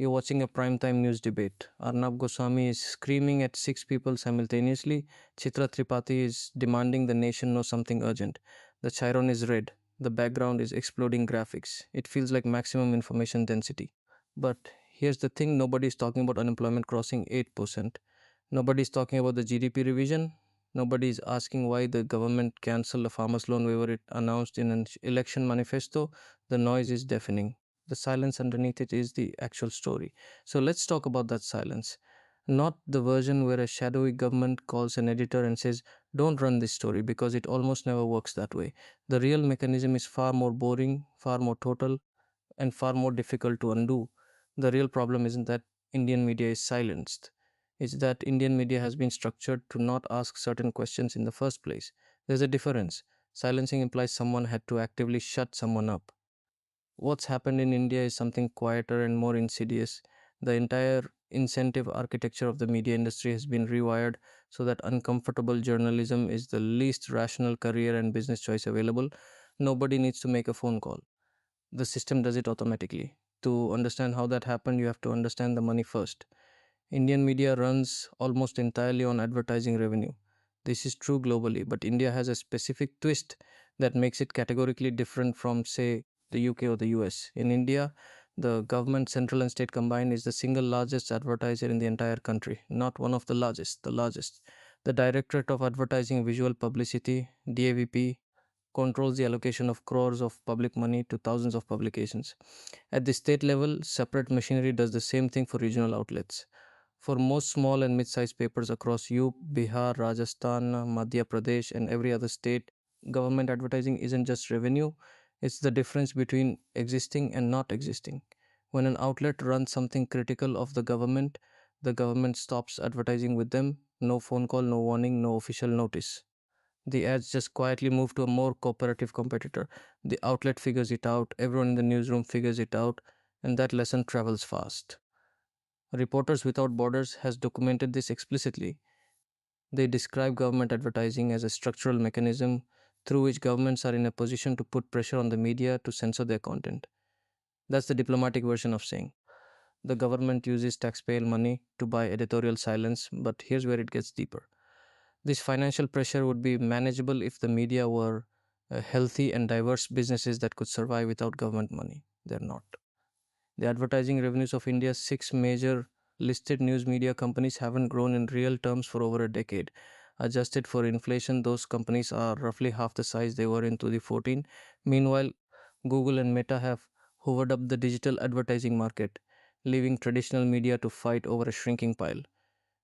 You're watching a primetime news debate. Arnab Goswami is screaming at six people simultaneously. Chitra Tripathi is demanding the nation know something urgent. The chyron is red. The background is exploding graphics. It feels like maximum information density. But here's the thing, nobody is talking about unemployment crossing 8%. Nobody is talking about the GDP revision. Nobody is asking why the government cancelled a farmers' loan waiver it announced in an election manifesto. The noise is deafening. The silence underneath it is the actual story. So let's talk about that silence. Not the version where a shadowy government calls an editor and says, don't run this story, because it almost never works that way. The real mechanism is far more boring, far more total, and far more difficult to undo. The real problem isn't that Indian media is silenced, it's that Indian media has been structured to not ask certain questions in the first place. There's a difference. Silencing implies someone had to actively shut someone up. What's happened in India is something quieter and more insidious. The entire incentive architecture of the media industry has been rewired so that uncomfortable journalism is the least rational career and business choice available. Nobody needs to make a phone call. The system does it automatically. To understand how that happened, you have to understand the money first. Indian media runs almost entirely on advertising revenue. This is true globally, but India has a specific twist that makes it categorically different from, say, the UK or the US. In India, the government, central and state combined, is the single largest advertiser in the entire country. Not one of the largest, the largest. The Directorate of Advertising Visual Publicity, DAVP, controls the allocation of crores of public money to thousands of publications. At the state level, separate machinery does the same thing for regional outlets. For most small and mid-sized papers across UP, Bihar, Rajasthan, Madhya Pradesh, and every other state, government advertising isn't just revenue, it's the difference between existing and not existing. When an outlet runs something critical of the government stops advertising with them. No phone call, no warning, no official notice. The ads just quietly move to a more cooperative competitor. The outlet figures it out, everyone in the newsroom figures it out, and that lesson travels fast. Reporters Without Borders has documented this explicitly. They describe government advertising as a structural mechanism through which governments are in a position to put pressure on the media to censor their content. That's the diplomatic version of saying the government uses taxpayer money to buy editorial silence, but here's where it gets deeper. This financial pressure would be manageable if the media were healthy and diverse businesses that could survive without government money. They're not. The advertising revenues of India's six major listed news media companies haven't grown in real terms for over a decade. Adjusted for inflation, those companies are roughly half the size they were in 2014. Meanwhile, Google and Meta have hovered up the digital advertising market, leaving traditional media to fight over a shrinking pile.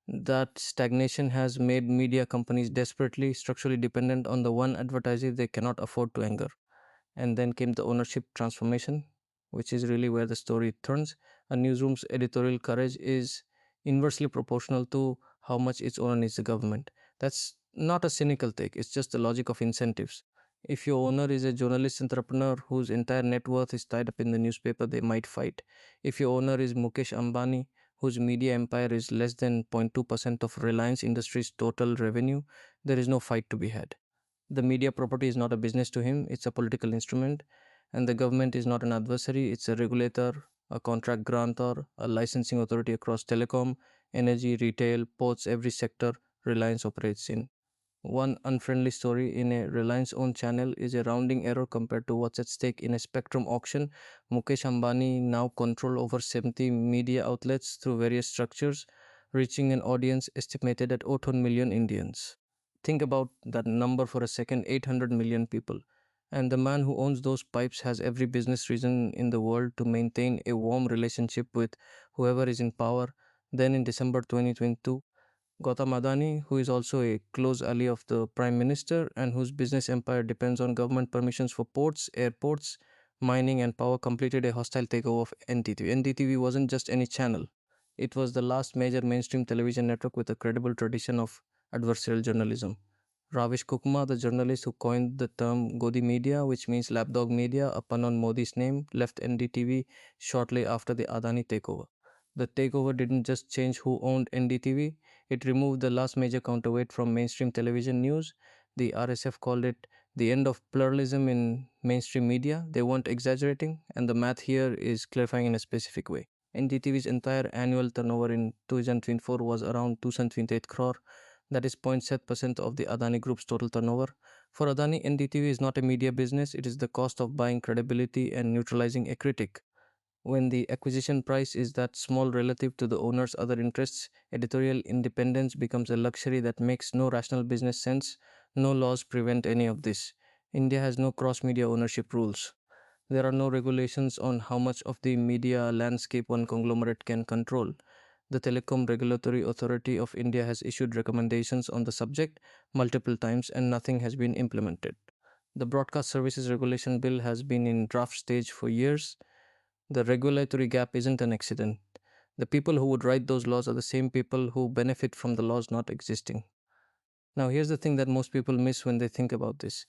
That stagnation has made media companies desperately structurally dependent on the one advertiser they cannot afford to anger. And then came the ownership transformation, which is really where the story turns. A newsroom's editorial courage is inversely proportional to how much its owner needs the government. That's not a cynical take, it's just the logic of incentives. If your owner is a journalist entrepreneur whose entire net worth is tied up in the newspaper, they might fight. If your owner is Mukesh Ambani, whose media empire is less than 0.2% of Reliance Industries' total revenue, there is no fight to be had. The media property is not a business to him, it's a political instrument, and the government is not an adversary, it's a regulator, a contract grantor, a licensing authority across telecom, energy, retail, ports, every sector Reliance operates in. One unfriendly story in a Reliance owned channel is a rounding error compared to what's at stake in a spectrum auction. Mukesh Ambani now control over 70 media outlets through various structures, reaching an audience estimated at 800 million Indians. Think about that number for a second, 800 million people. And the man who owns those pipes has every business reason in the world to maintain a warm relationship with whoever is in power. Then in December 2022, Gautam Adani, who is also a close ally of the Prime Minister and whose business empire depends on government permissions for ports, airports, mining, and power, completed a hostile takeover of NTTV. NTTV wasn't just any channel, it was the last major mainstream television network with a credible tradition of adversarial journalism. Ravish Kukma, the journalist who coined the term Godi Media, which means lapdog media, a pun on Modi's name, left NDTV shortly after the Adani takeover. The takeover didn't just change who owned NDTV, it removed the last major counterweight from mainstream television news. The RSF called it the end of pluralism in mainstream media. They weren't exaggerating, and the math here is clarifying in a specific way. NDTV's entire annual turnover in 2024 was around 228 crore. That is 0.7% of the Adani Group's total turnover. For Adani, NDTV is not a media business, it is the cost of buying credibility and neutralizing a critic. When the acquisition price is that small relative to the owner's other interests, editorial independence becomes a luxury that makes no rational business sense. No laws prevent any of this. India has no cross media ownership rules. There are no regulations on how much of the media landscape one conglomerate can control. The Telecom Regulatory Authority of India has issued recommendations on the subject multiple times and nothing has been implemented. The Broadcast Services Regulation Bill has been in draft stage for years. The regulatory gap isn't an accident. The people who would write those laws are the same people who benefit from the laws not existing. Now, here's the thing that most people miss when they think about this.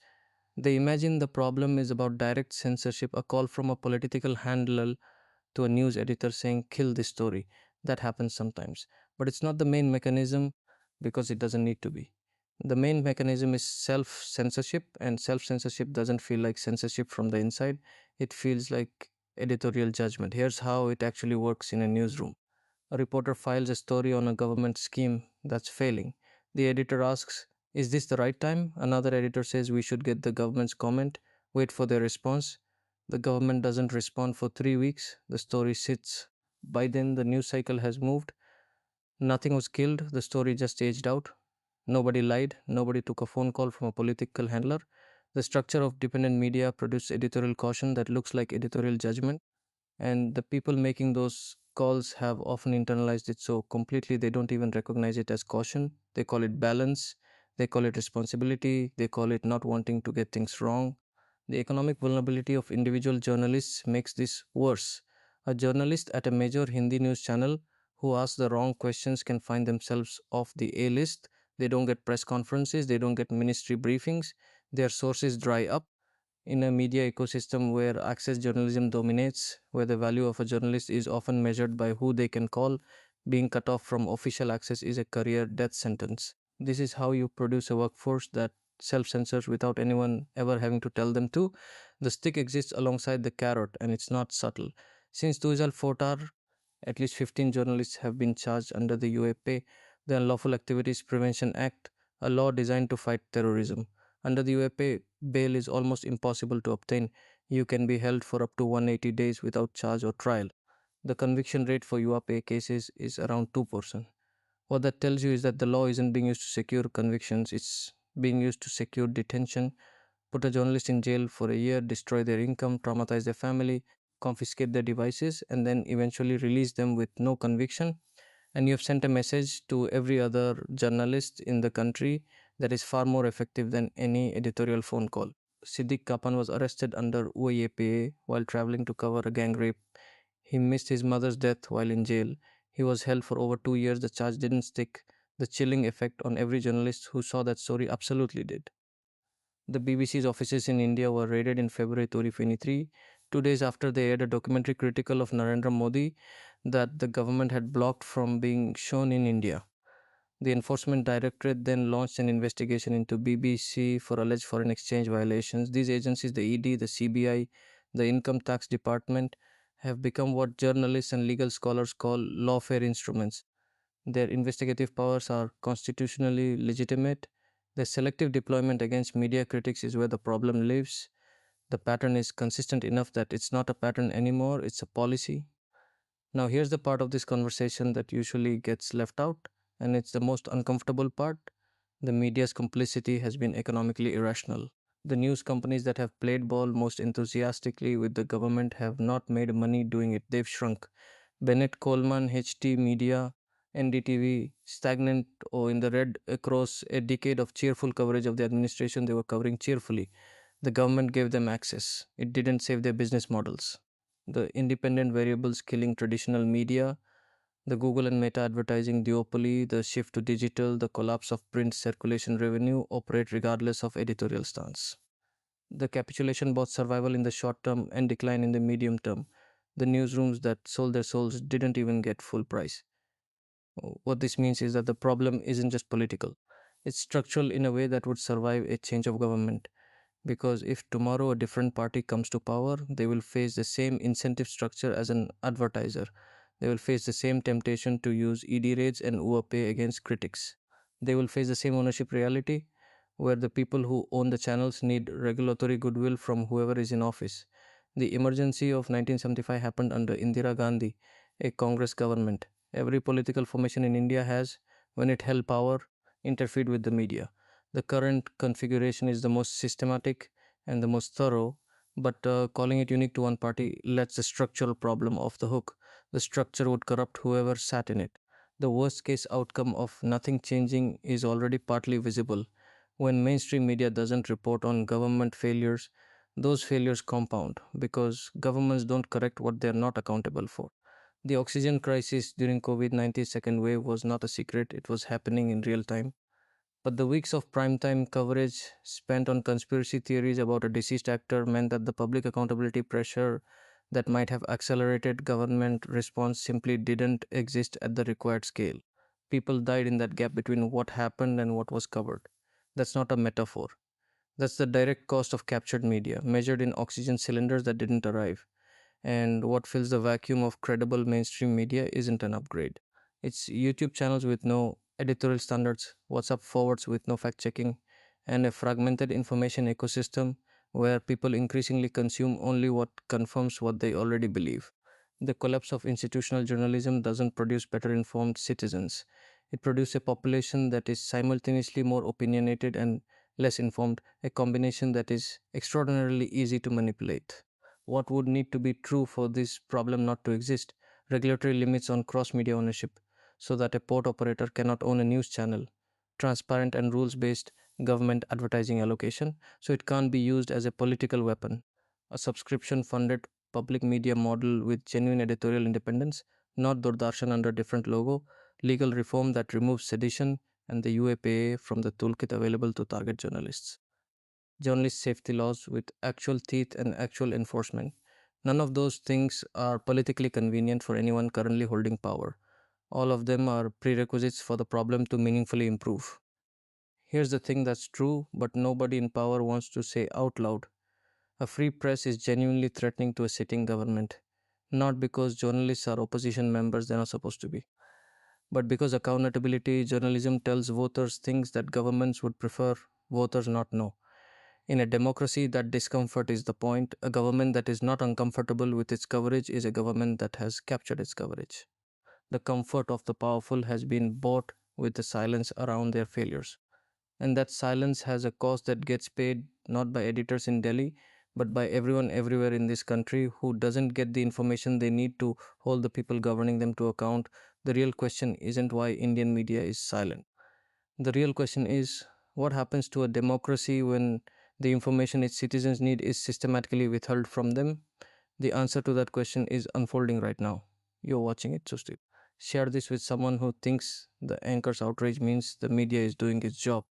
They imagine the problem is about direct censorship, a call from a political handler to a news editor saying, kill this story. That happens sometimes. But it's not the main mechanism because it doesn't need to be. The main mechanism is self censorship, and self censorship doesn't feel like censorship from the inside, it feels like editorial judgment. Here's how it actually works in a newsroom. A reporter files a story on a government scheme that's failing. The editor asks, is this the right time? Another editor says we should get the government's comment, wait for their response. The government doesn't respond for 3 weeks. The story sits. By then, the news cycle has moved. Nothing was killed. The story just aged out. Nobody lied. Nobody took a phone call from a political handler. The structure of dependent media produces editorial caution that looks like editorial judgment, and the people making those calls have often internalized it so completely they don't even recognize it as caution. They call it balance, they call it responsibility, they call it not wanting to get things wrong. The economic vulnerability of individual journalists makes this worse. A journalist at a major Hindi news channel who asks the wrong questions can find themselves off the A list. They don't get press conferences, they don't get ministry briefings, their sources dry up. In a media ecosystem where access journalism dominates, where the value of a journalist is often measured by who they can call, being cut off from official access is a career death sentence. This is how you produce a workforce that self censors without anyone ever having to tell them to. The stick exists alongside the carrot and it's not subtle. Since 2014, at least 15 journalists have been charged under the UAP, the Unlawful Activities Prevention Act, a law designed to fight terrorism. Under the UAP, bail is almost impossible to obtain. You can be held for up to 180 days without charge or trial. The conviction rate for UAP cases is around 2%. What that tells you is that the law isn't being used to secure convictions, it's being used to secure detention. Put a journalist in jail for a year, destroy their income, traumatize their family, confiscate their devices, and then eventually release them with no conviction. And you have sent a message to every other journalist in the country that is far more effective than any editorial phone call. Siddiq Kapan was arrested under UAPA while traveling to cover a gang rape. He missed his mother's death while in jail. He was held for over 2 years. The charge didn't stick. The chilling effect on every journalist who saw that story absolutely did. The BBC's offices in India were raided in February 2023, 2 days after they aired a documentary critical of Narendra Modi that the government had blocked from being shown in India. The Enforcement Directorate then launched an investigation into BBC for alleged foreign exchange violations. These agencies, the ED, the CBI, the Income Tax Department, have become what journalists and legal scholars call lawfare instruments. Their investigative powers are constitutionally legitimate. The selective deployment against media critics is where the problem lives. The pattern is consistent enough that it's not a pattern anymore, it's a policy. Now, here's the part of this conversation that usually gets left out, and it's the most uncomfortable part. The media's complicity has been economically irrational. The news companies that have played ball most enthusiastically with the government have not made money doing it, they've shrunk. Bennett Coleman, HT Media, NDTV, stagnant or in the red across a decade of cheerful coverage of the administration they were covering cheerfully. The government gave them access. It didn't save their business models. The independent variables killing traditional media, the Google and Meta advertising duopoly, the shift to digital, the collapse of print circulation revenue operate regardless of editorial stance. The capitulation bought survival in the short term and decline in the medium term. The newsrooms that sold their souls didn't even get full price. What this means is that the problem isn't just political, it's structural in a way that would survive a change of government. Because if tomorrow a different party comes to power, they will face the same incentive structure as an advertiser. They will face the same temptation to use ED raids and overpay against critics. They will face the same ownership reality where the people who own the channels need regulatory goodwill from whoever is in office. The emergency of 1975 happened under Indira Gandhi, a Congress government. Every political formation in India has, when it held power, interfered with the media. The current configuration is the most systematic and the most thorough, but calling it unique to one party lets the structural problem off the hook. The structure would corrupt whoever sat in it. The worst case outcome of nothing changing is already partly visible. When mainstream media doesn't report on government failures, those failures compound because governments don't correct what they're not accountable for. The oxygen crisis during COVID-19 second wave was not a secret, it was happening in real time. But the weeks of primetime coverage spent on conspiracy theories about a deceased actor meant that the public accountability pressure that might have accelerated government response simply didn't exist at the required scale. People died in that gap between what happened and what was covered. That's not a metaphor. That's the direct cost of captured media, measured in oxygen cylinders that didn't arrive. And what fills the vacuum of credible mainstream media isn't an upgrade. It's YouTube channels with no editorial standards, WhatsApp forwards with no fact checking, and a fragmented information ecosystem where people increasingly consume only what confirms what they already believe. The collapse of institutional journalism doesn't produce better informed citizens. It produces a population that is simultaneously more opinionated and less informed, a combination that is extraordinarily easy to manipulate. What would need to be true for this problem not to exist? Regulatory limits on cross media ownership, so that a port operator cannot own a news channel. Transparent and rules based government advertising allocation, so it can't be used as a political weapon. A subscription funded public media model with genuine editorial independence, not Doordarshan under different logo. Legal reform that removes sedition and the UAPA from the toolkit available to target journalists. Journalist safety laws with actual teeth and actual enforcement. None of those things are politically convenient for anyone currently holding power. All of them are prerequisites for the problem to meaningfully improve. Here's the thing that's true, but nobody in power wants to say out loud. A free press is genuinely threatening to a sitting government. Not because journalists are opposition members, they're not supposed to be, but because accountability journalism tells voters things that governments would prefer voters not know. In a democracy, that discomfort is the point. A government that is not uncomfortable with its coverage is a government that has captured its coverage. The comfort of the powerful has been bought with the silence around their failures. And that silence has a cost that gets paid not by editors in Delhi, but by everyone everywhere in this country who doesn't get the information they need to hold the people governing them to account. The real question isn't why Indian media is silent. The real question is what happens to a democracy when the information its citizens need is systematically withheld from them? The answer to that question is unfolding right now. You're watching it, so Steve. Share this with someone who thinks the anchor's outrage means the media is doing its job.